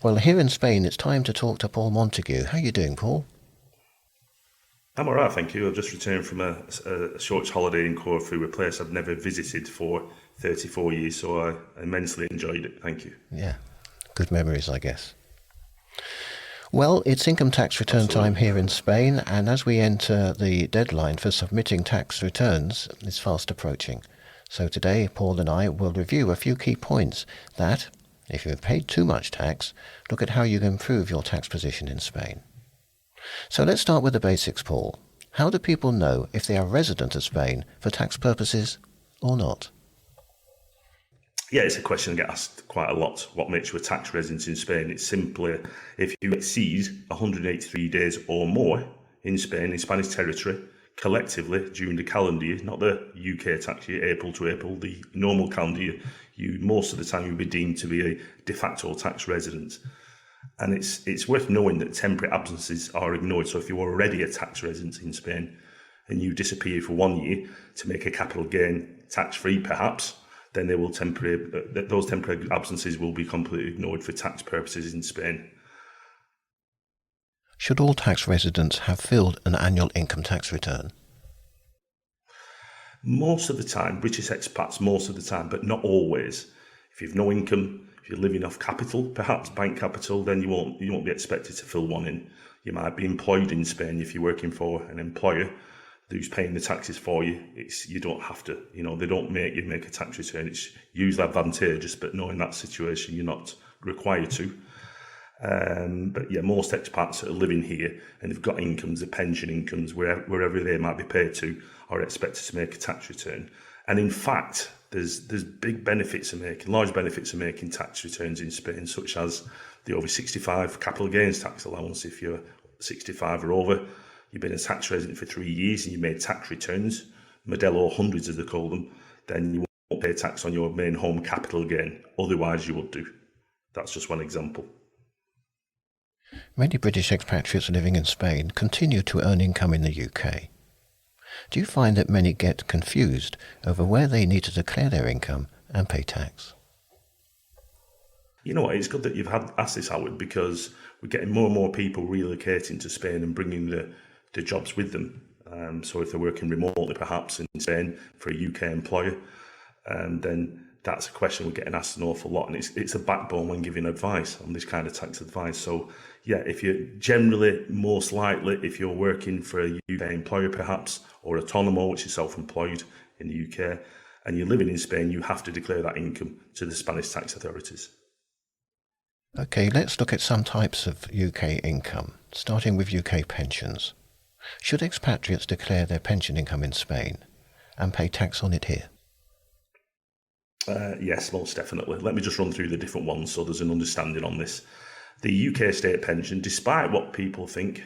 Well, here in Spain, it's time to talk to Paul Montague. How are you doing, Paul? I'm all right, thank you. I've just returned from a short holiday in Corfu, a place I've never visited for 34 years, so I immensely enjoyed it. Thank you. Yeah, good memories, I guess. Well, it's income tax return time Absolutely. here in Spain, and as we enter the deadline for submitting tax returns, it's fast approaching. So today, Paul and I will review a few key points that, if you have paid too much tax, look at how you can improve your tax position in Spain. So let's start with the basics, Paul. How do people know if they are resident of Spain for tax purposes or not? Yeah, it's a question I get asked quite a lot. What makes you a tax resident in Spain? It's simply if you exceed 183 days or more in Spain, in Spanish territory, collectively during the calendar year, not the UK tax year, April to April, the normal calendar year, you most of the time you'll be deemed to be a de facto tax resident. And it's worth knowing that temporary absences are ignored. So if you're already a tax resident in Spain and you disappear for 1 year to make a capital gain tax-free perhaps, then those temporary absences will be completely ignored for tax purposes in Spain. Should all tax residents have filled an annual income tax return? Most of the time, British expats, most of the time, but not always. If you've no income, if you're living off capital, perhaps bank capital, then you won't be expected to fill one in. You might be employed in Spain if you're working for an employer who's paying the taxes for you. You don't have to, they don't make you make a tax return. It's usually advantageous, but knowing that situation, you're not required to. But yeah, most expats that are living here and they've got incomes, the pension incomes, wherever they might be paid to, are expected to make a tax return. And in fact, there's large benefits of making tax returns in Spain, such as the over 65 capital gains tax allowance. If you're 65 or over, you've been a tax resident for 3 years and you made tax returns, Modelo hundreds as they call them, then you won't pay tax on your main home capital gain. Otherwise you would do. That's just one example. Many British expatriates living in Spain continue to earn income in the UK. Do you find that many get confused over where they need to declare their income and pay tax? You know what, it's good that you've asked this, Howard, because we're getting more and more people relocating to Spain and bringing the jobs with them. So if they're working remotely, perhaps in Spain for a UK employer, then that's a question we're getting asked an awful lot. And it's a backbone when giving advice on this kind of tax advice. So yeah, if you're generally, most likely, if you're working for a UK employer perhaps, or autonomo, which is self-employed in the UK, and you're living in Spain, you have to declare that income to the Spanish tax authorities. Okay, let's look at some types of UK income, starting with UK pensions. Should expatriates declare their pension income in Spain and pay tax on it here? Yes, most definitely. Let me just run through the different ones so there's an understanding on this. The UK state pension, despite what people think,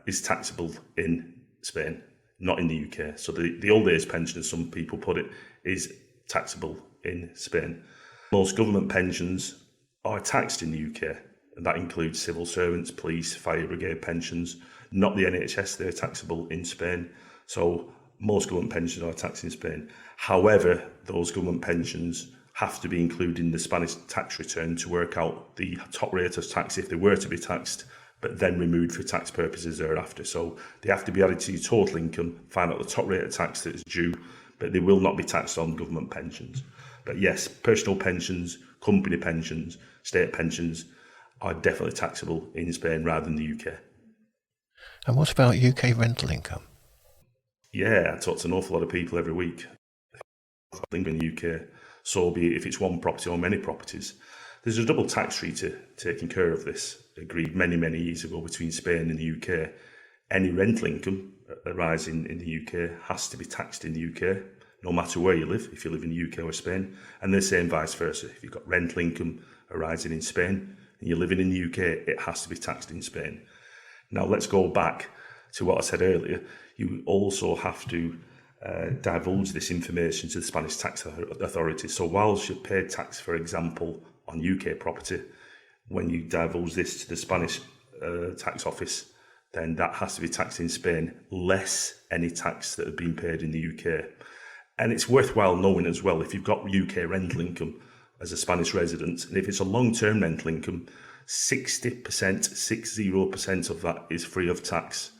is taxable in Spain, not in the UK. So the old age pension, as some people put it, is taxable in Spain. Most government pensions are taxed in the UK, and that includes civil servants, police, fire brigade pensions, not the NHS, they're taxable in Spain. So most government pensions are taxed in Spain. However, those government pensions have to be included in the Spanish tax return to work out the top rate of tax if they were to be taxed, but then removed for tax purposes thereafter. So they have to be added to your total income, find out the top rate of tax that is due, but they will not be taxed on government pensions. But yes, personal pensions, company pensions, state pensions are definitely taxable in Spain rather than the UK. And what about UK rental income? Yeah, I talk to an awful lot of people every week. I think in the UK, so be it if it's one property or many properties. There's a double tax treaty taking care of this, agreed many, many years ago between Spain and the UK. Any rental income arising in the UK has to be taxed in the UK, no matter where you live, if you live in the UK or Spain, and the same vice versa. If you've got rental income arising in Spain and you're living in the UK, it has to be taxed in Spain. Now let's go back to what I said earlier. You also have to divulge this information to the Spanish tax authorities. So whilst you pay tax, for example, on UK property, when you divulge this to the Spanish tax office, then that has to be taxed in Spain, less any tax that have been paid in the UK. And it's worthwhile knowing as well, if you've got UK rental income as a Spanish resident, and if it's a long-term rental income, 60%, 60% of that is free of tax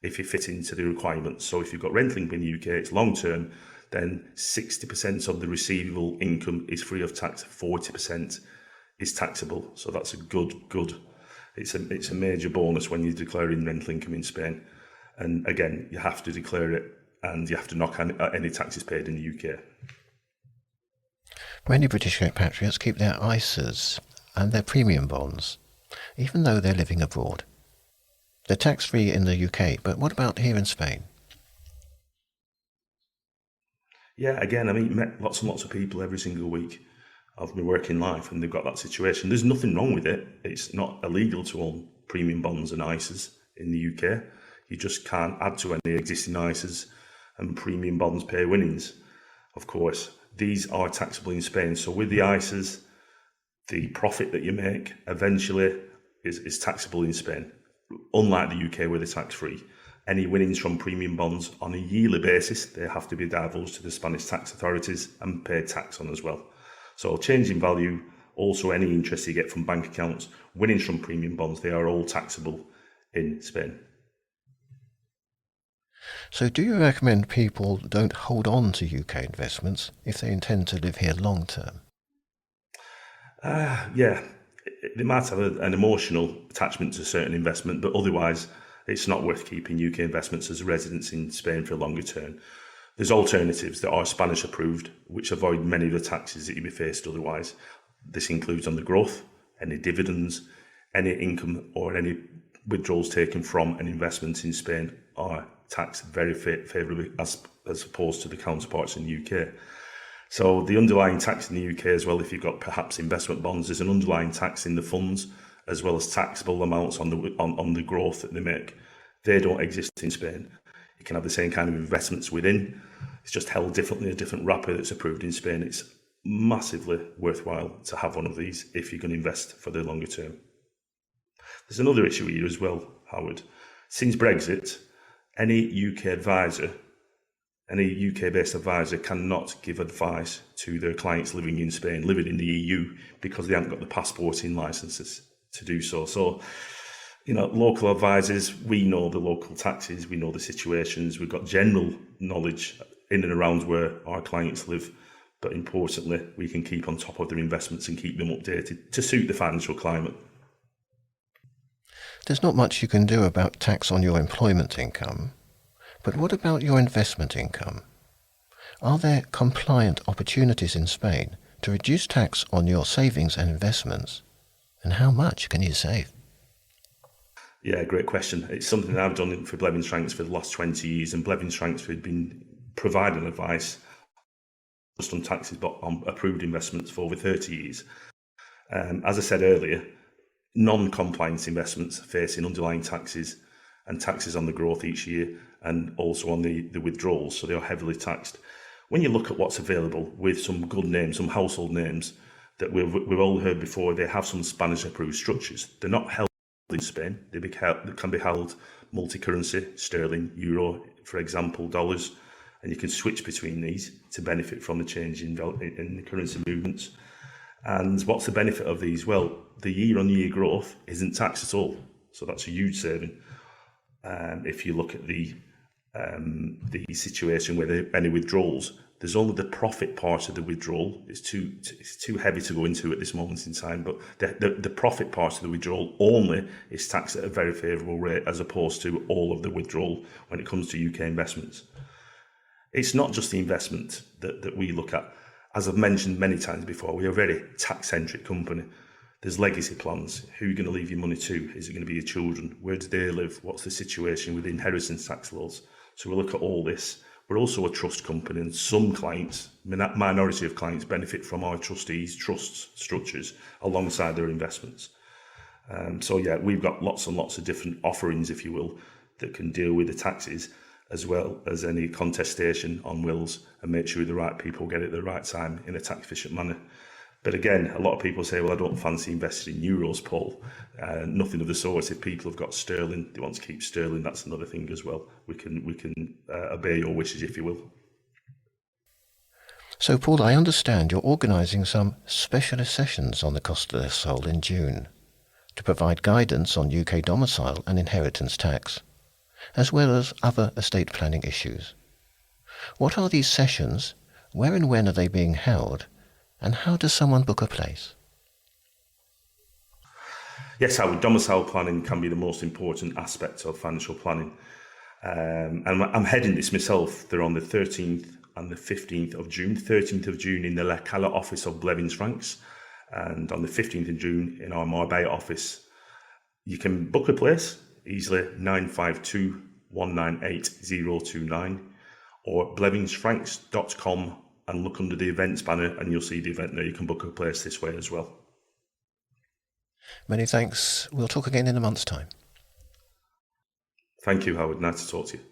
if you fit into the requirements. So if you've got rental income in the UK, it's long term, then 60% of the receivable income is free of tax, 40% is taxable. So that's a good, it's a major bonus when you're declaring rental income in Spain. And again, you have to declare it and you have to knock any taxes paid in the UK. Many British expatriates keep their ISAs and their premium bonds, even though they're living abroad. They're tax-free in the UK, but what about here in Spain? Yeah, again, I meet lots and lots of people every single week of my working life, and they've got that situation. There's nothing wrong with it. It's not illegal to own premium bonds and ISAs in the UK. You just can't add to any existing ISAs, and premium bonds pay winnings. Of course, these are taxable in Spain. So with the ISAs, the profit that you make eventually is taxable in Spain. Unlike the UK where they're tax-free, any winnings from premium bonds on a yearly basis, they have to be divulged to the Spanish tax authorities and paid tax on as well. So change in value, also any interest you get from bank accounts, winnings from premium bonds, they are all taxable in Spain. So do you recommend people don't hold on to UK investments if they intend to live here long term? Yeah, they might have an emotional attachment to a certain investment, but otherwise it's not worth keeping UK investments as residents in Spain for a longer term. There's alternatives that are Spanish approved, which avoid many of the taxes that you'd be faced otherwise. This includes on the growth, any dividends, any income or any withdrawals taken from an investment in Spain are taxed very favourably as opposed to the counterparts in the UK. So the underlying tax in the UK as well, if you've got perhaps investment bonds, there's an underlying tax in the funds as well as taxable amounts on the growth that they make. They don't exist in Spain. You can have the same kind of investments within. It's just held differently, a different wrapper that's approved in Spain. It's massively worthwhile to have one of these if you're going to invest for the longer term. There's another issue here as well, Howard. Since Brexit, any UK-based advisor cannot give advice to their clients living in Spain, living in the EU, because they haven't got the passporting licenses to do so. So, local advisors, we know the local taxes, we know the situations, we've got general knowledge in and around where our clients live, but importantly, we can keep on top of their investments and keep them updated to suit the financial climate. There's not much you can do about tax on your employment income, but what about your investment income? Are there compliant opportunities in Spain to reduce tax on your savings and investments? And how much can you save? Yeah, great question. It's something I've done for Blevins for the last 20 years, and Blevins have been providing advice just on taxes, but on approved investments for over 30 years. As I said earlier, non-compliance investments facing underlying taxes and taxes on the growth each year, and also on the withdrawals, so they are heavily taxed. When you look at what's available with some good names, some household names that we've all heard before, they have some Spanish approved structures. They're not held in Spain. They can be held multi-currency, sterling, euro, for example, dollars, and you can switch between these to benefit from the change in the currency movements. And what's the benefit of these? Well, the year-on-year growth isn't taxed at all, so that's a huge saving. If you look at the situation where there are any withdrawals, there's only the profit part of the withdrawal. It's too heavy to go into at this moment in time, but the profit part of the withdrawal only is taxed at a very favourable rate as opposed to all of the withdrawal when it comes to UK investments. It's not just the investment that we look at. As I've mentioned many times before, we are a very tax-centric company. There's legacy plans. Who are you going to leave your money to? Is it going to be your children? Where do they live? What's the situation with inheritance tax laws? So we look at all this. We're also a trust company, and some clients, minority of clients, benefit from our trustees' trust structures alongside their investments. So yeah, we've got lots and lots of different offerings, if you will, that can deal with the taxes, as well as any contestation on wills, and make sure the right people get it at the right time in a tax efficient manner. But again, a lot of people say, well, I don't fancy investing in euros, Paul. Nothing of the sort. If people have got sterling, they want to keep sterling, that's another thing as well. We can obey your wishes, if you will. So, Paul, I understand you're organising some specialist sessions on the cost of the soul in June. to provide guidance on UK domicile and inheritance tax, as well as other estate planning issues. What are these sessions, where and when are they being held, and how does someone book a place? Yes, Howard, domicile planning can be the most important aspect of financial planning. And I'm heading this myself. They're on the 13th and the 15th of June. 13th of June in the Le Cala office of Blevins, France, and on the 15th of June in our Marbella office. You can book a place easily, 952 198 029, or blevinsfranks.com, and look under the events banner and you'll see the event there. You can book a place this way as well. Many thanks. We'll talk again in a month's time. Thank you, Howard. Nice to talk to you.